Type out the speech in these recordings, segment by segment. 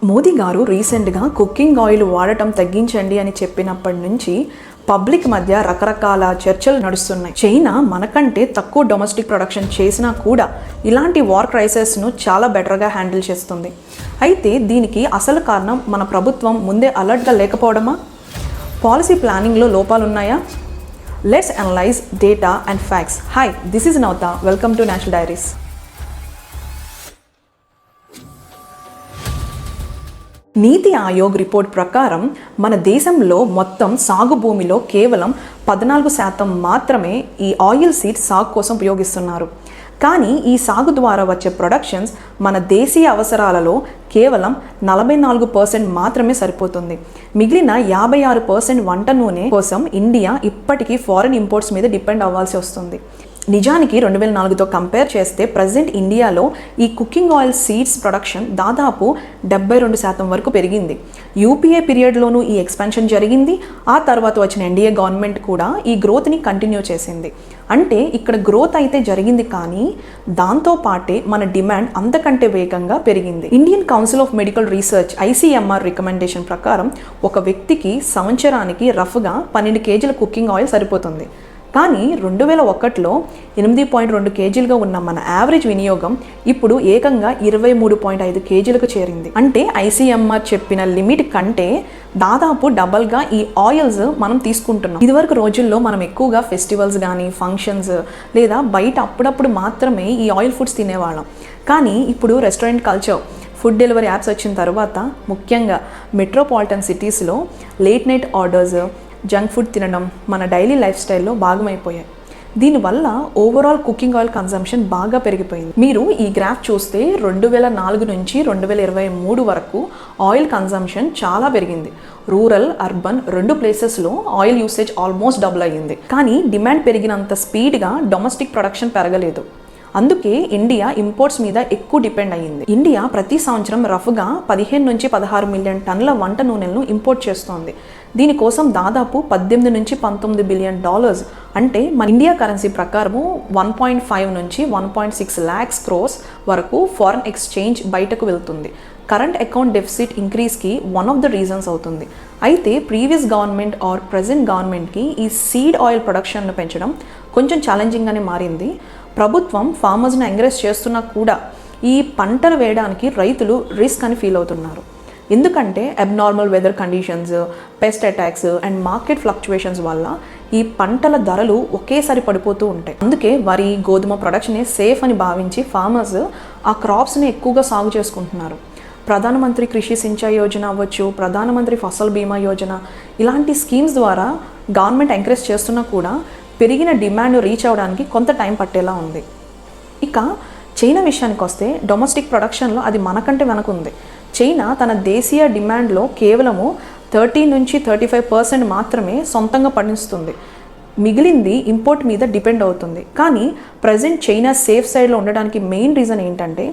మోదీ గారు రీసెంట్గా cooking oil వాడటం తగ్గించండి అని చెప్పినప్పటి నుంచి పబ్లిక్ మధ్య రకరకాల చర్చలు నడుస్తున్నాయి. చైనా మనకంటే తక్కువ డొమెస్టిక్ ప్రొడక్షన్ చేసినా కూడా ఇలాంటి వార్ క్రైసిస్ను చాలా బెటర్గా హ్యాండిల్ చేస్తుంది. అయితే దీనికి అసలు కారణం మన ప్రభుత్వం ముందే అలర్ట్గా లేకపోవడమా? పాలసీ ప్లానింగ్లో లోపాలు ఉన్నాయా? Let's analyse data and facts. Hi, this is Navatha. Welcome to national diaries. NITI Aayog report ప్రకారం మన దేశంలో మొత్తం సాగు భూమిలో కేవలం 14% మాత్రమే ఈ ఆయిల్ సీడ్ సాగు కోసం ఉపయోగిస్తున్నారు. కానీ ఈ సాగు ద్వారా వచ్చే ప్రొడక్షన్స్ మన దేశీయ అవసరాలలో కేవలం 44% మాత్రమే సరిపోతుంది. మిగిలిన 56% వంట నూనె కోసం ఇండియా ఇప్పటికీ ఫారిన్ ఇంపోర్ట్స్ మీద డిపెండ్ అవ్వాల్సి వస్తుంది. నిజానికి 2004తో కంపేర్ చేస్తే ప్రజెంట్ ఇండియాలో ఈ కుకింగ్ ఆయిల్ సీడ్స్ ప్రొడక్షన్ దాదాపు 72% వరకు పెరిగింది. యూపీఏ పీరియడ్లోనూ ఈ ఎక్స్పాన్షన్ జరిగింది. ఆ తర్వాత వచ్చిన ఎన్డీఏ గవర్నమెంట్ కూడా ఈ గ్రోత్ని కంటిన్యూ చేసింది. అంటే ఇక్కడ గ్రోత్ అయితే జరిగింది, కానీ దాంతో పాటే మన డిమాండ్ అంతకంటే వేగంగా పెరిగింది. Indian council of medical research ICMR recommendation ప్రకారం ఒక వ్యక్తికి సంవత్సరానికి రఫ్గా 12 కేజీల కుకింగ్ ఆయిల్ సరిపోతుంది. కానీ 2001లో 8.2 కేజీలుగా ఉన్న మన యావరేజ్ వినియోగం ఇప్పుడు ఏకంగా 23.5 కేజీలకు చేరింది. అంటే ICMR చెప్పిన లిమిట్ కంటే దాదాపు డబల్గా ఈ ఆయిల్స్ మనం తీసుకుంటున్నాం. ఇదివరకు రోజుల్లో మనం ఎక్కువగా ఫెస్టివల్స్ కానీ ఫంక్షన్స్ లేదా బయట అప్పుడప్పుడు మాత్రమే ఈ ఆయిల్ ఫుడ్స్ తినేవాళ్ళం. కానీ ఇప్పుడు restaurant culture, food delivery apps వచ్చిన తర్వాత ముఖ్యంగా మెట్రోపాలిటన్ సిటీస్లో late night orders, junk food తినడం మన డైలీ లైఫ్ స్టైల్లో భాగమైపోయాయి. దీనివల్ల ఓవరాల్ కుకింగ్ ఆయిల్ కన్సంప్షన్ బాగా పెరిగిపోయింది. మీరు ఈ గ్రాఫ్ చూస్తే 2004 నుంచి 2023 వరకు ఆయిల్ కన్సంప్షన్ చాలా పెరిగింది. రూరల్, అర్బన్ రెండు ప్లేసెస్లో ఆయిల్ యూసేజ్ ఆల్మోస్ట్ డబుల్ అయ్యింది. కానీ డిమాండ్ పెరిగినంత స్పీడ్గా డొమెస్టిక్ ప్రొడక్షన్ పెరగలేదు. అందుకే ఇండియా ఇంపోర్ట్స్ మీద ఎక్కువ డిపెండ్ అయ్యింది. ఇండియా ప్రతి సంవత్సరం రఫ్గా 15 నుంచి 16 మిలియన్ టన్నుల వంట నూనెలను ఇంపోర్ట్ చేస్తోంది. దీనికోసం దాదాపు 18 నుంచి 19 బిలియన్ డాలర్స్, అంటే మన ఇండియా కరెన్సీ ప్రకారము 1.5 నుంచి 1.6 lakhs crores వరకు ఫారెన్ ఎక్స్చేంజ్ బయటకు వెళ్తుంది. కరెంట్ అకౌంట్ డెఫిసిట్ ఇంక్రీజ్కి వన్ ఆఫ్ ద రీజన్స్ అవుతుంది. అయితే ప్రీవియస్ గవర్నమెంట్ ఆర్ ప్రజెంట్ గవర్నమెంట్కి ఈ సీడ్ ఆయిల్ ప్రొడక్షన్ను పెంచడం కొంచెం ఛాలెంజింగ్గానే మారింది. ప్రభుత్వం ఫార్మర్స్ని ఎంకరేజ్ చేస్తున్నా కూడా ఈ పంటలు వేయడానికి రైతులు రిస్క్ అని ఫీల్ అవుతున్నారు. ఎందుకంటే abnormal weather conditions, pest attacks and market fluctuations వల్ల ఈ పంటల ధరలు ఒకేసారి పడిపోతూ ఉంటాయి. అందుకే వరి, గోధుమ ప్రొడక్షనే సేఫ్ అని భావించి ఫార్మర్స్ ఆ క్రాప్స్ని ఎక్కువగా సాగు చేసుకుంటున్నారు. ప్రధానమంత్రి కృషి సించాయి యోజన అవ్వచ్చు, ప్రధానమంత్రి ఫసల్ బీమా యోజన, ఇలాంటి స్కీమ్స్ ద్వారా గవర్నమెంట్ ఎంకరేజ్ చేస్తున్నా కూడా పెరిగిన డిమాండ్ రీచ్ అవ్వడానికి కొంత టైం పట్టేలా ఉంది. ఇక చైనా విషయానికి వస్తే డొమెస్టిక్ ప్రొడక్షన్లో అది మనకంటే వెనకుంది. చైనా తన దేశీయ డిమాండ్లో కేవలము 30 నుంచి 35% మాత్రమే సొంతంగా పండిస్తుంది. మిగిలింది ఇంపోర్ట్ మీద డిపెండ్ అవుతుంది. కానీ ప్రజెంట్ చైనా సేఫ్ సైడ్లో ఉండడానికి మెయిన్ రీజన్ ఏంటంటే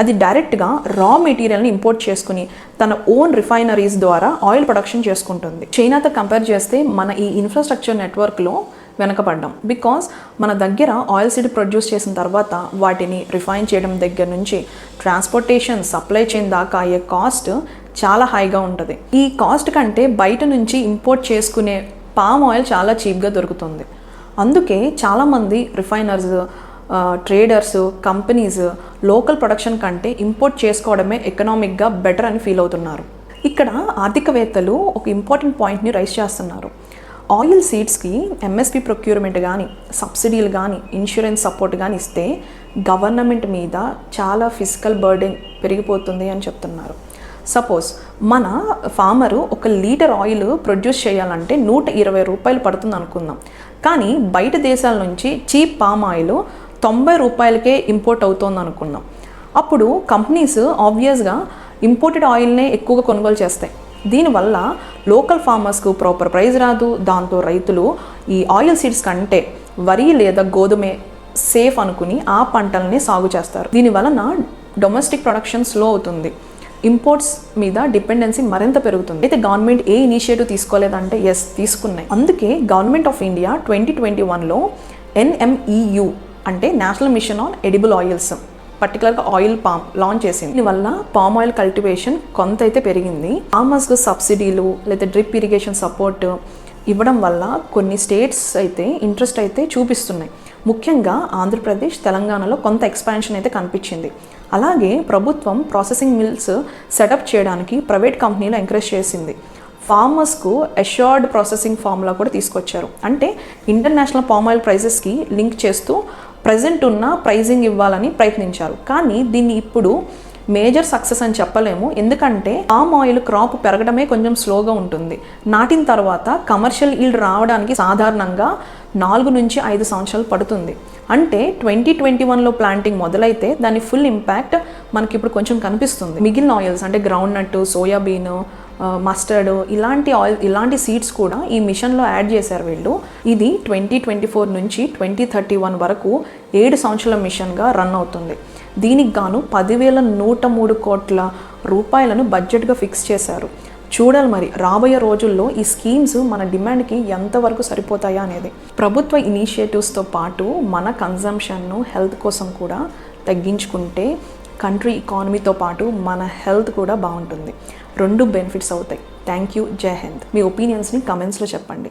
అది డైరెక్ట్గా రా మెటీరియల్ని ఇంపోర్ట్ చేసుకుని తన ఓన్ రిఫైనరీస్ ద్వారా ఆయిల్ ప్రొడక్షన్ చేసుకుంటుంది. చైనాతో కంపేర్ చేస్తే మన ఈ ఇన్ఫ్రాస్ట్రక్చర్ నెట్వర్క్లో వెనకపడ్డాం. బికాజ్ మన దగ్గర ఆయిల్ సీడ్ ప్రొడ్యూస్ చేసిన తర్వాత వాటిని రిఫైన్ చేయడం దగ్గర నుంచి ట్రాన్స్పోర్టేషన్, సప్లై చైన్ దాకా అయ్యే కాస్ట్ చాలా హైగా ఉంటుంది. ఈ కాస్ట్ కంటే బయట నుంచి ఇంపోర్ట్ చేసుకునే పామ్ ఆయిల్ చాలా చీప్గా దొరుకుతుంది. అందుకే చాలామంది refiners, traders, companies local production కంటే ఇంపోర్ట్ చేసుకోవడమే ఎకనామిక్గా బెటర్ అని ఫీల్ అవుతున్నారు. ఇక్కడ ఆర్థికవేత్తలు ఒక ఇంపార్టెంట్ పాయింట్ని రైజ్ చేస్తున్నారు. ఆయిల్ సీడ్స్కి MSP ప్రొక్యూర్మెంట్ కానీ, సబ్సిడీలు కానీ, ఇన్సూరెన్స్ సపోర్ట్ కానీ ఇస్తే గవర్నమెంట్ మీద చాలా ఫిజికల్ బర్డెన్ పెరిగిపోతుంది అని చెప్తున్నారు. సపోజ్ మన ఫార్మరు 1 లీటర్ ఆయిల్ ప్రొడ్యూస్ చేయాలంటే 120 రూపాయలు పడుతుంది అనుకుందాం. కానీ బయట దేశాల నుంచి చీప్ పామ్ ఆయిల్ 90 రూపాయలకే ఇంపోర్ట్ అవుతుంది అనుకుందాం. అప్పుడు కంపెనీస్ ఆబ్వియస్గా ఇంపోర్టెడ్ ఆయిల్నే ఎక్కువగా కొనుగోలు చేస్తాయి. దీనివల్ల లోకల్ ఫార్మర్స్కు ప్రాపర్ ప్రైస్ రాదు. దాంతో రైతులు ఈ ఆయిల్ సీడ్స్ కంటే వరి లేదా గోధుమే సేఫ్ అనుకుని ఆ పంటల్ని సాగు చేస్తారు. దీనివలన డొమెస్టిక్ ప్రొడక్షన్ స్లో అవుతుంది. ఇంపోర్ట్స్ మీద డిపెండెన్సీ మరింత పెరుగుతుంది. అయితే గవర్నమెంట్ ఏ ఇనిషియేటివ్ తీసుకోలేదంటే తీసుకున్నాయి. అందుకే గవర్నమెంట్ ఆఫ్ ఇండియా 2021లో NMEU అంటే national mission on edible oils పర్టికులర్గా ఆయిల్ పామ్ లాంచ్ చేసింది. దీనివల్ల పామ్ ఆయిల్ కల్టివేషన్ కొంత అయితే పెరిగింది. ఫార్మర్స్కు సబ్సిడీలు లేదా డ్రిప్ ఇరిగేషన్ సపోర్ట్ ఇవ్వడం వల్ల కొన్ని స్టేట్స్ అయితే ఇంట్రెస్ట్ అయితే చూపిస్తున్నాయి. ముఖ్యంగా ఆంధ్రప్రదేశ్, తెలంగాణలో కొంత ఎక్స్పాన్షన్ అయితే కనిపించింది. అలాగే ప్రభుత్వం ప్రాసెసింగ్ మిల్స్ సెటప్ చేయడానికి ప్రైవేట్ కంపెనీలు ఎంకరేజ్ చేసింది. ఫార్మర్స్కు అష్యూర్డ్ ప్రాసెసింగ్ ఫార్ములా కూడా తీసుకొచ్చారు. అంటే ఇంటర్నేషనల్ పామ్ ఆయిల్ ప్రైజెస్కి లింక్ చేస్తూ ప్రజెంట్ ఉన్న ప్రైజింగ్ ఇవ్వాలని ప్రయత్నించారు. కానీ దీన్ని ఇప్పుడు మేజర్ సక్సెస్ అని చెప్పలేము. ఎందుకంటే పామ్ ఆయిల్ క్రాప్ పెరగడమే కొంచెం స్లోగా ఉంటుంది. నాటిన తర్వాత కమర్షియల్ ఈల్డ్ రావడానికి సాధారణంగా 4 నుంచి 5 సంవత్సరాలు పడుతుంది. అంటే 2021లో ప్లాంటింగ్ మొదలైతే దాని ఫుల్ ఇంపాక్ట్ మనకి ఇప్పుడు కొంచెం కనిపిస్తుంది. మిగిలిన ఆయిల్స్ అంటే గ్రౌండ్ నట్, సోయాబీన్, మస్టర్డ్ ఇలాంటి సీడ్స్ కూడా ఈ మిషన్లో యాడ్ చేశారు వీళ్ళు. ఇది 2024 నుంచి 2031 వరకు 7 సంవత్సరాల మిషన్గా రన్ అవుతుంది. దీనికి గాను 10,103 కోట్ల రూపాయలను బడ్జెట్గా ఫిక్స్ చేశారు. చూడాలి మరి రాబోయే రోజుల్లో ఈ స్కీమ్స్ మన డిమాండ్కి ఎంతవరకు సరిపోతాయా అనేది. ప్రభుత్వ ఇనిషియేటివ్స్తో పాటు మన కన్జంప్షన్ను హెల్త్ కోసం కూడా తగ్గించుకుంటే కంట్రీ ఎకానమీతో పాటు మన హెల్త్ కూడా బాగుంటుంది. 2 బెనిఫిట్స్ అవుతాయి. Thank you. జై హింద్. మీ ఒపీనియన్స్ని కమెంట్స్లో చెప్పండి.